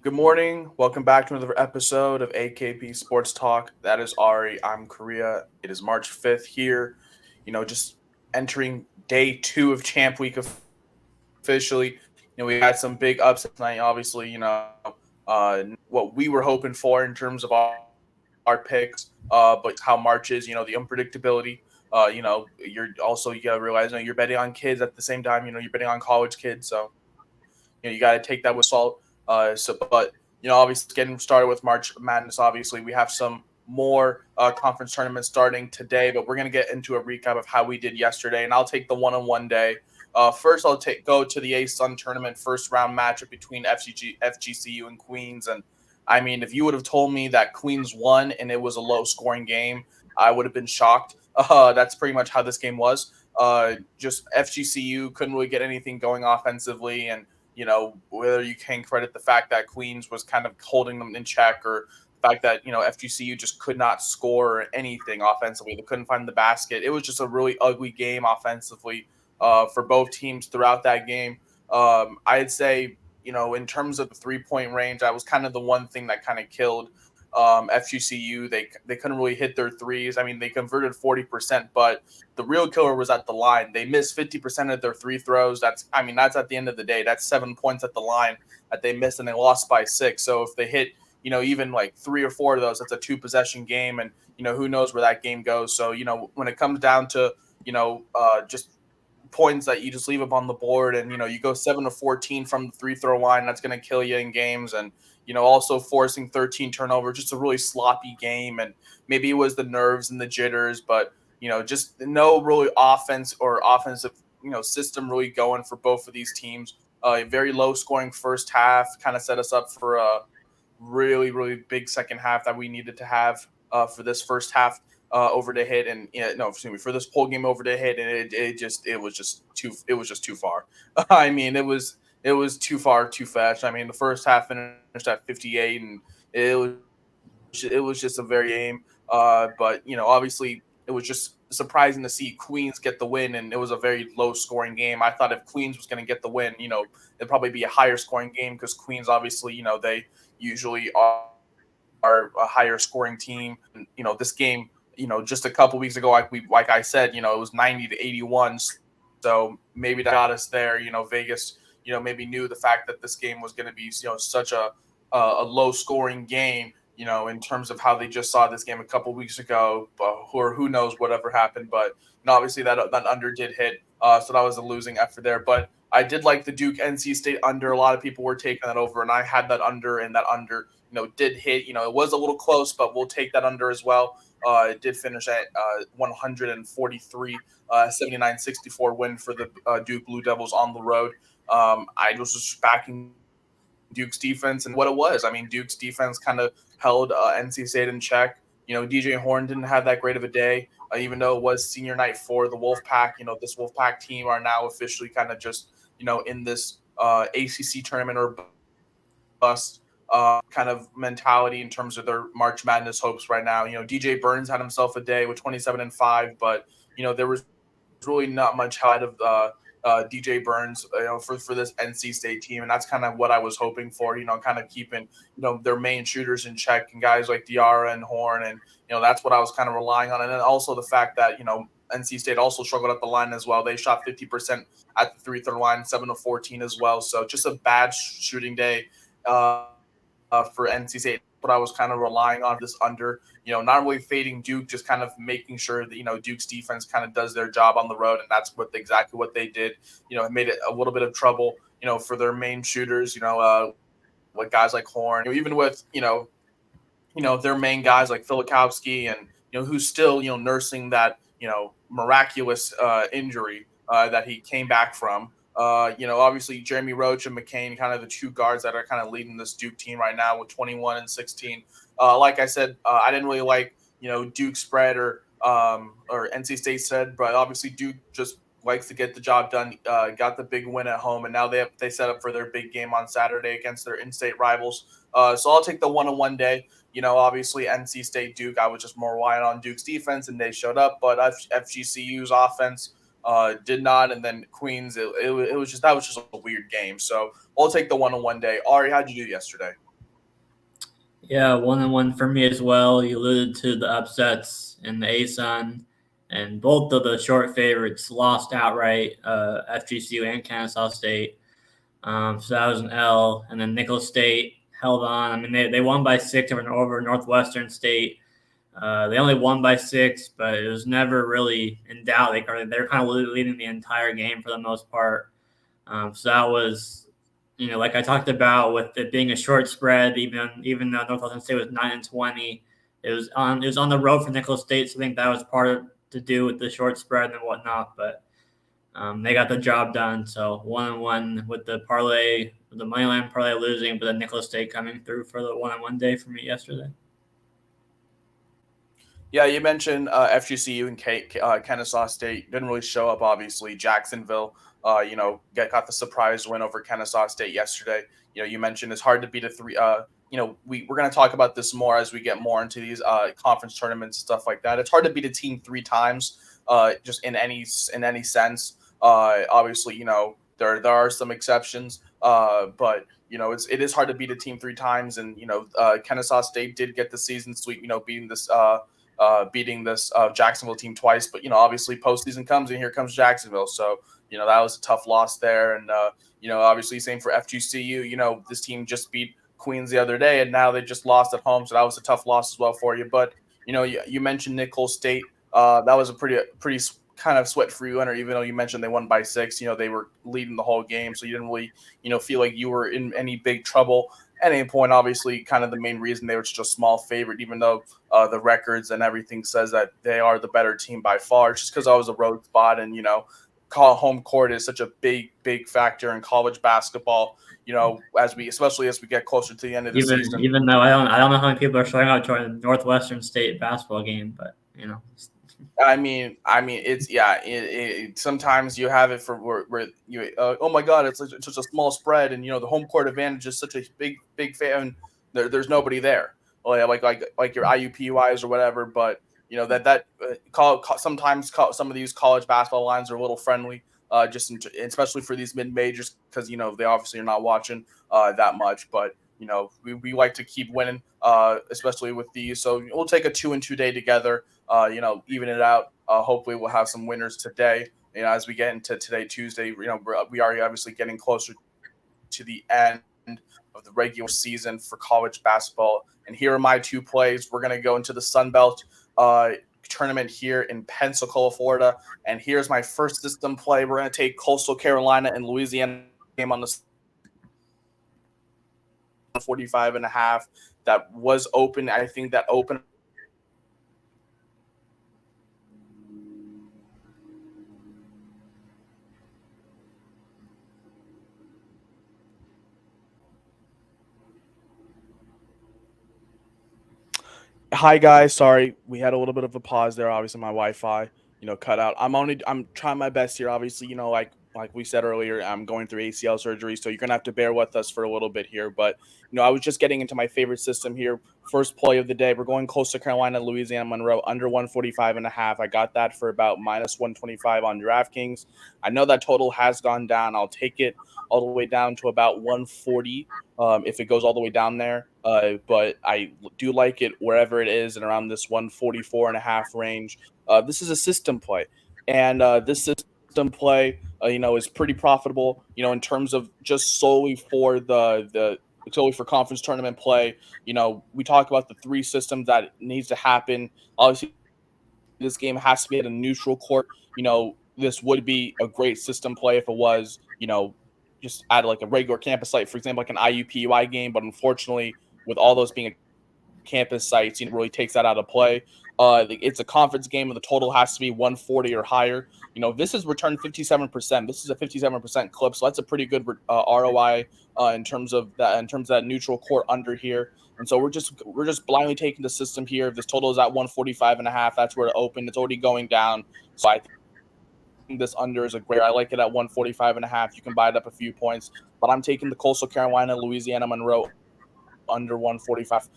Good morning. Welcome back to another episode of AKP Sports Talk. That is Ari. I'm Korea. It is March 5th here. Just entering day two of Champ Week officially. We had some big upsets tonight, obviously, what we were hoping for in terms of our picks, but how March is, the unpredictability. You got to realize, you're betting on kids at the same time, you're betting on college kids. So, you got to take that with salt. Obviously, getting started with March Madness. Obviously, we have some more conference tournaments starting today, but we're gonna get into a recap of how we did yesterday, and I'll take the one-on-one day. First, I'll go to the A Sun tournament first round matchup between FGCU and Queens, and I mean, if you would have told me that Queens won and it was a low scoring game, I would have been shocked. That's pretty much how this game was. Just FGCU couldn't really get anything going offensively, and whether you can credit the fact that Queens was kind of holding them in check or the fact that, FGCU just could not score anything offensively. They couldn't find the basket. It was just a really ugly game offensively for both teams throughout that game. I'd say, in terms of the 3 point range, that was kind of the one thing that kind of killed FGCU. They couldn't really hit their threes. I mean, they converted 40%, but the real killer was at the line. They missed 50% of their free throws. That's at the end of the day. That's 7 points at the line that they missed, and they lost by 6. So if they hit, even like 3 or 4 of those, that's a 2 possession game, and who knows where that game goes. So when it comes down to just points that you just leave up on the board, and you go 7 to 14 from the free throw line, that's going to kill you in games. And also forcing 13 turnovers, just a really sloppy game. And maybe it was the nerves and the jitters, but just no really offense or offensive system really going for both of these teams. A very low scoring first half kind of set us up for a really big second half that we needed to have for this first half over to hit. And no, excuse me, for this whole game over to hit, and it was just too far. I mean, it was too far too fast. I mean, the first half finished at 58, and it was just a very aim. But obviously, it was just surprising to see Queens get the win, and it was a very low scoring game. I thought if Queens was going to get the win, it'd probably be a higher scoring game because Queens obviously, they usually are a higher scoring team. And, this game, just a couple weeks ago, like I said, it was 90 to 81. So maybe that got us there. Vegas, maybe knew the fact that this game was going to be, such a low scoring game. In terms of how they just saw this game a couple weeks ago, or who knows whatever happened. But obviously that under did hit, so that was a losing effort there. But I did like the Duke NC State under. A lot of people were taking that over, and I had that under, and that under did hit. It was a little close, but we'll take that under as well. It did finish at 143, 79-64 win for the Duke Blue Devils on the road. I was just backing Duke's defense and what it was. I mean, Duke's defense kind of held NC State in check. DJ Horn didn't have that great of a day, even though it was senior night for the Wolfpack. This Wolfpack team are now officially kind of just, in this ACC tournament or bust kind of mentality in terms of their March Madness hopes right now. DJ Burns had himself a day with 27-5, but there was really not much out of DJ Burns, for this NC State team, and that's kind of what I was hoping for. Kind of keeping their main shooters in check, and guys like Diarra and Horn, and that's what I was kind of relying on. And then also the fact that NC State also struggled at the line as well. They shot 50% at the 3-throw line, 7 to 14 as well. So just a bad shooting day for NC State. But I was kind of relying on this under, not really fading Duke, just kind of making sure that, Duke's defense kind of does their job on the road. And that's exactly what they did. It made it a little bit of trouble, for their main shooters, with guys like Horn, even with, their main guys like Filikowski and, who's still, nursing that, miraculous injury that he came back from. Obviously Jeremy Roach and McCain, kind of the two guards that are kind of leading this Duke team right now with 21 and 16. Like I said, I didn't really like, Duke spread or NC State said, but obviously Duke just likes to get the job done. Got the big win at home, and now they set up for their big game on Saturday against their in-state rivals. So I'll take the one-on-one day. Obviously NC State Duke, I was just more relying on Duke's defense, and they showed up. But FGCU's offense did not, and then Queens, it was just that was just a weird game. So I'll take the one-on-one day. Ari, how'd you do yesterday? Yeah, 1-1 for me as well. You alluded to the upsets in the ASUN, and both of the short favorites lost outright. FGCU and Kennesaw State. So that was an L. And then Nicholls State held on. I mean, they won by 6 over Northwestern State. They only won by 6, but it was never really in doubt. They're kind of leading the entire game for the most part. So that was, like I talked about with it being a short spread, even though Northwestern State was 9-20, it was on the road for Nicholls State. So I think that was part of to do with the short spread and whatnot. But they got the job done. So 1-1 with the parlay, with the moneyline parlay losing, but then Nicholls State coming through for the 1-1 day for me yesterday. Yeah, you mentioned FGCU and Kennesaw State didn't really show up. Obviously, Jacksonville, got the surprise win over Kennesaw State yesterday. You mentioned it's hard to beat a three. We're going to talk about this more as we get more into these conference tournaments, stuff like that. It's hard to beat a team 3 times, just in any sense. Obviously, there are some exceptions, but it is hard to beat a team 3 times, and Kennesaw State did get the season sweep. Beating this Jacksonville team twice. But obviously postseason comes and here comes Jacksonville. So that was a tough loss there. And obviously same for FGCU. This team just beat Queens the other day, and now they just lost at home. So that was a tough loss as well for you. But you mentioned Nicholls State. That was a pretty kind of sweat-free winner, even though you mentioned they won by 6. They were leading the whole game, so you didn't really feel like you were in any big trouble at any point. Obviously, kind of the main reason they were just a small favorite, even though the records and everything says that they are the better team by far, just because I was a road spot, and home court is such a big factor in college basketball. Especially as we get closer to the end of the Even season. even though I don't know how many people are showing up to a Northwestern State basketball game, but Sometimes you have it for where you oh my god, it's such a small spread, and the home court advantage is such a big fan. There's nobody there, like your IUPUIs or whatever. But sometimes some of these college basketball lines are a little friendly, especially for these mid majors, because they obviously are not watching that much. But we like to keep winning, especially with these. So we'll take a 2-2 day together. Even it out. Hopefully, we'll have some winners today. As we get into today, Tuesday, we are obviously getting closer to the end of the regular season for college basketball. And here are my 2 plays. We're going to go into the Sun Belt tournament here in Pensacola, Florida. And here's my first system play. We're going to take Coastal Carolina and Louisiana game on the 45.5. That was open. I think that opened Hi guys, sorry we had a little bit of a pause there. Obviously, my Wi-Fi, cut out. I'm trying my best here. Obviously, like we said earlier, I'm going through ACL surgery, so you're gonna have to bear with us for a little bit here. But I was just getting into my favorite system here. First play of the day, we're going Coastal Carolina, Louisiana Monroe under 145.5. I got that for about -125 on DraftKings. I know that total has gone down. I'll take it all the way down to about 140. If it goes all the way down there. But I do like it wherever it is and around this 144.5 range. This is a system play, and this system play, is pretty profitable. In terms of just solely for solely for conference tournament play. We talk about the 3 systems that needs to happen. Obviously, this game has to be at a neutral court. This would be a great system play if it was, just at like a regular campus site, for example, like an IUPUI game. But unfortunately, with all those being campus sites, it really takes that out of play. It's a conference game, and the total has to be 140 or higher. This is returned 57%. This is a 57% clip, so that's a pretty good ROI in terms of that neutral court under here. And so we're just blindly taking the system here. If this total is at 145.5, that's where it opened. It's already going down. So I think this under is a great. I like it at 145.5. You can buy it up a few points, but I'm taking the Coastal Carolina, Louisiana Monroe under 145.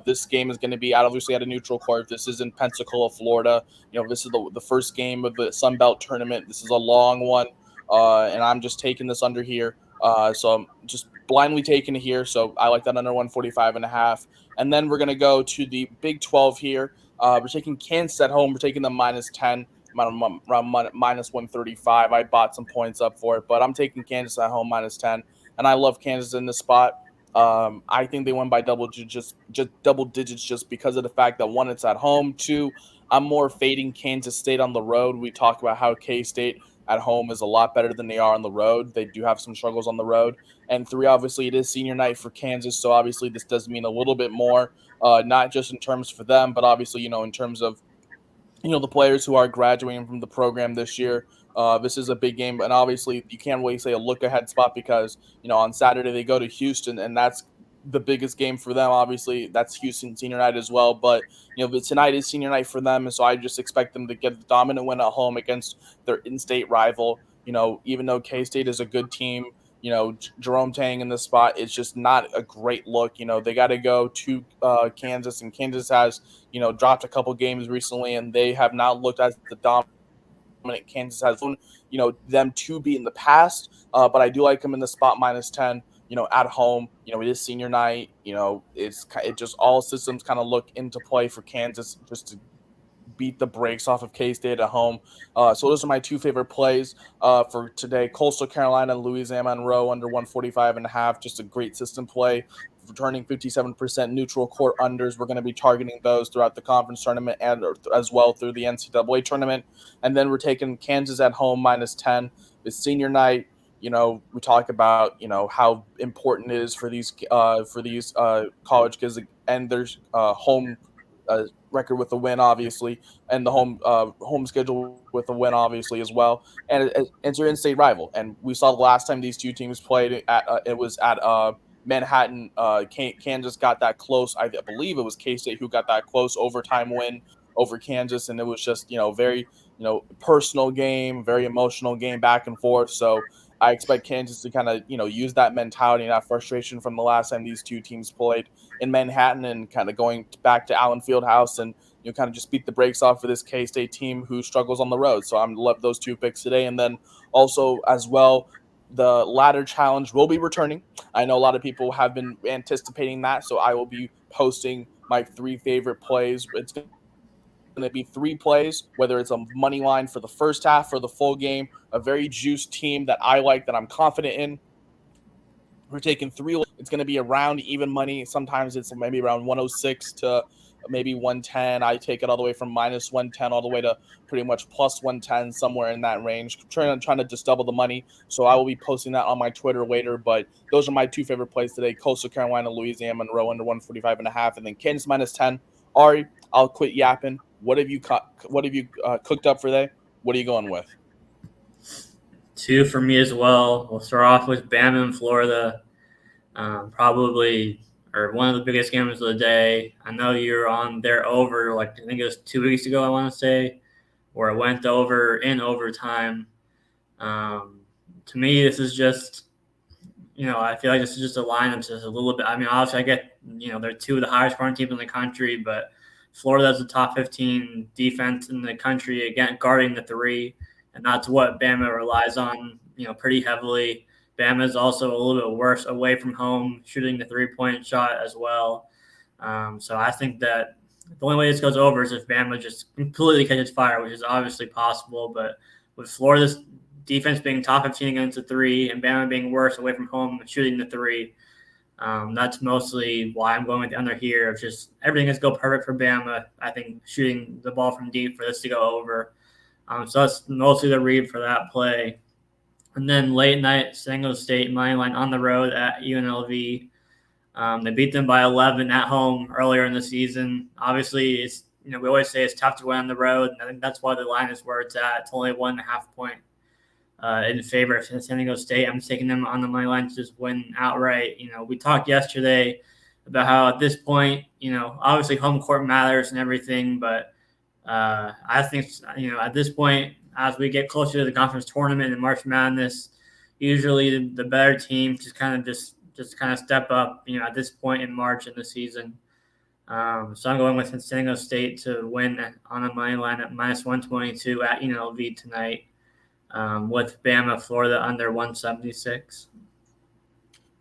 This game is going to be obviously at a neutral court. This is in Pensacola, Florida. This is the first game of the Sun Belt tournament. This is a long one, and I'm just taking this under here. So I'm just blindly taking it here. So I like that under 145.5. And then we're going to go to the Big 12 here. We're taking Kansas at home. We're taking them -10, around -135. I bought some points up for it, but I'm taking Kansas at home -10. And I love Kansas in this spot. I think they win by double digits just because of the fact that one, it's at home. Two, I'm more fading Kansas State on the road. We talk about how K-State at home is a lot better than they are on the road. They do have some struggles on the road. And three, obviously, it is senior night for Kansas, so obviously this does mean a little bit more, not just in terms for them, but obviously, in terms of the players who are graduating from the program this year. This is a big game, and obviously you can't really say a look ahead spot because on Saturday they go to Houston, and that's the biggest game for them. Obviously, that's Houston senior night as well, but but tonight is senior night for them, and so I just expect them to get the dominant win at home against their in-state rival. Even though K-State is a good team, Jerome Tang in this spot, it's just not a great look. They got to go to Kansas, and Kansas has dropped a couple games recently, and they have not looked as the dominant Kansas has them to be in the past. But I do like them in the spot -10. At home. It is senior night. It just all systems kind of look into play for Kansas just to beat the brakes off of K-State at home. So those are my two favorite plays for today. Coastal Carolina and Louisiana Monroe under 145.5. Just a great system play. Returning 57% neutral court unders. We're going to be targeting those throughout the conference tournament and as well through the NCAA tournament. And then we're taking Kansas at home -10. It's senior night. We talk about how important it is for these college kids and their home record with a win, obviously, and the home schedule with a win, obviously, as well. And it's your in-state rival. And we saw the last time these two teams played it was at Manhattan. Kansas got that close. I believe it was K-State who got that close overtime win over Kansas, and it was just very personal game, very emotional game, back and forth. So I expect Kansas to kind of use that mentality and that frustration from the last time these two teams played in Manhattan, and kind of going back to Allen Fieldhouse and kind of just beat the brakes off for this K-State team who struggles on the road. So I'm love those two picks today. And then also as well, the ladder challenge will be returning. I know a lot of people have been anticipating that, so I will be posting my three favorite plays. It's going to be three plays, whether it's a money line for the first half or the full game, a very juiced team that I like, that I'm confident in. We're taking three. It's going to be around even money. Sometimes it's maybe around 106 to maybe 110. I take it all the way from -110 all the way to pretty much +110, somewhere in that range. Trying to just double the money. So I will be posting that on my Twitter later. But those are my two favorite plays today: Coastal Carolina, Louisiana Monroe under 145.5, and then Kansas -10. Ari, I'll quit yapping. What have you cooked up for today? What are you going with? Two for me as well. We'll start off with Bama and Florida. Probably, or one of the biggest games of the day. I know you're on their over, like I think it was 2 weeks ago, I want to say, where it went over in overtime. To me, this is just, I feel like this is just a line that's just a little bit. I mean, obviously, I get, they're two of the highest scoring teams in the country, but Florida's a top 15 defense in the country, again, guarding the three, and that's what Bama relies on, pretty heavily. Bama is also a little bit worse away from home, shooting the three-point shot as well. So I think that the only way this goes over is if Bama just completely catches fire, which is obviously possible. But with Florida's defense being top 15 against the three and Bama being worse away from home shooting the three, that's mostly why I'm going with the under here. Of just everything has go perfect for Bama. I think shooting the ball from deep for this to go over. So that's mostly the read for that play. And then late night, San Diego State money line on the road at UNLV. They beat them by 11 at home earlier in the season. Obviously, it's we always say it's tough to win on the road, and I think that's why the line is where it's at. It's only 1.5 point in favor of San Diego State. I'm taking them on the money line to just win outright. We talked yesterday about how at this point, obviously home court matters and everything, but I think at this point, as we get closer to the conference tournament and March Madness, usually the better team just kind of step up. At this point in March in the season, so I'm going with San Diego State to win on a money line at -122 at UNLV tonight, with Bama Florida under 176.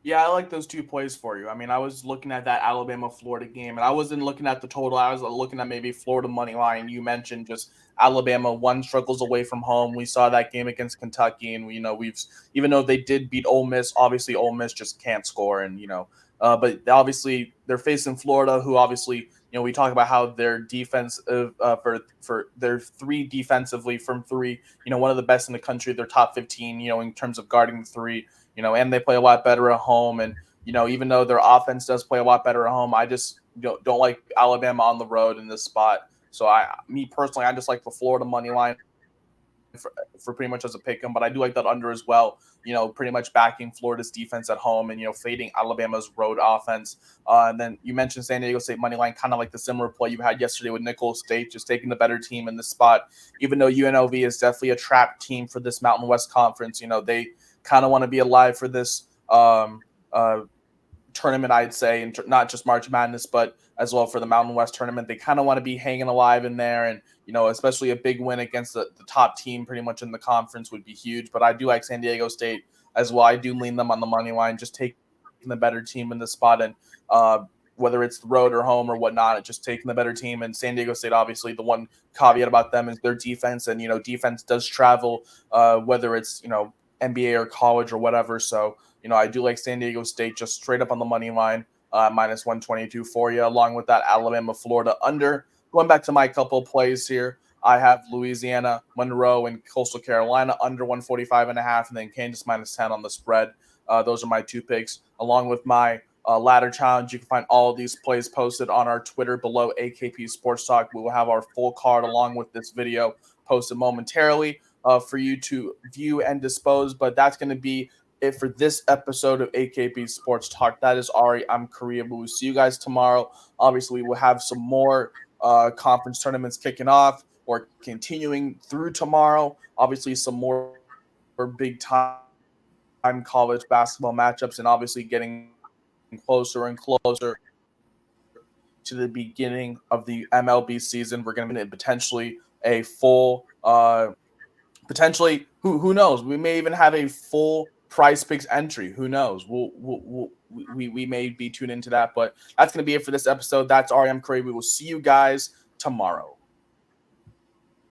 Yeah, I like those two plays for you. I mean, I was looking at that Alabama Florida game, and I wasn't looking at the total. I was looking at maybe Florida money line. You mentioned just Alabama one struggles away from home. We saw that game against Kentucky, and we've even though they did beat Ole Miss, obviously Ole Miss just can't score, and but obviously they're facing Florida, who obviously we talk about how their defense for their three defensively from three, one of the best in the country. They're top 15, in terms of guarding the three, and they play a lot better at home. And even though their offense does play a lot better at home, I just don't like Alabama on the road in this spot. So me personally, I just like the Florida money line for pretty much as a pick 'em, but I do like that under as well. Pretty much backing Florida's defense at home and fading Alabama's road offense. And then you mentioned San Diego State money line, kind of like the similar play you had yesterday with Nicholls State, just taking the better team in this spot. Even though UNLV is definitely a trap team for this Mountain West Conference, they kind of want to be alive for this tournament, I'd say, and not just March Madness, but as well for the Mountain West tournament. They kind of want to be hanging alive in there, and especially a big win against the top team, pretty much in the conference, would be huge. But I do like San Diego State as well. I do lean them on the money line, just taking the better team in this spot, and whether it's the road or home or whatnot, just taking the better team. And San Diego State, obviously, the one caveat about them is their defense, and defense does travel, whether it's NBA or college or whatever. So I do like San Diego State just straight up on the money line, minus 122 for you, along with that Alabama Florida under. Going back to my couple plays here, I have Louisiana, Monroe, and Coastal Carolina under 145.5, and then Kansas minus 10 on the spread. Those are my two picks, along with my ladder challenge. You can find all of these plays posted on our Twitter below AKP Sports Talk. We will have our full card along with this video posted momentarily for you to view and dispose. But that's going to be it for this episode of AKP Sports Talk. That is Ari. I'm Korea. We will see you guys tomorrow. Obviously, we will have some more conference tournaments kicking off or continuing through tomorrow. Obviously, some more big time college basketball matchups, and obviously getting closer and closer to the beginning of the MLB season. We're going to be potentially a full potentially who knows, we may even have a full price picks entry. Who knows, we may be tuned into that. But that's going to be it for this episode. That's RM Curry. We will see you guys tomorrow.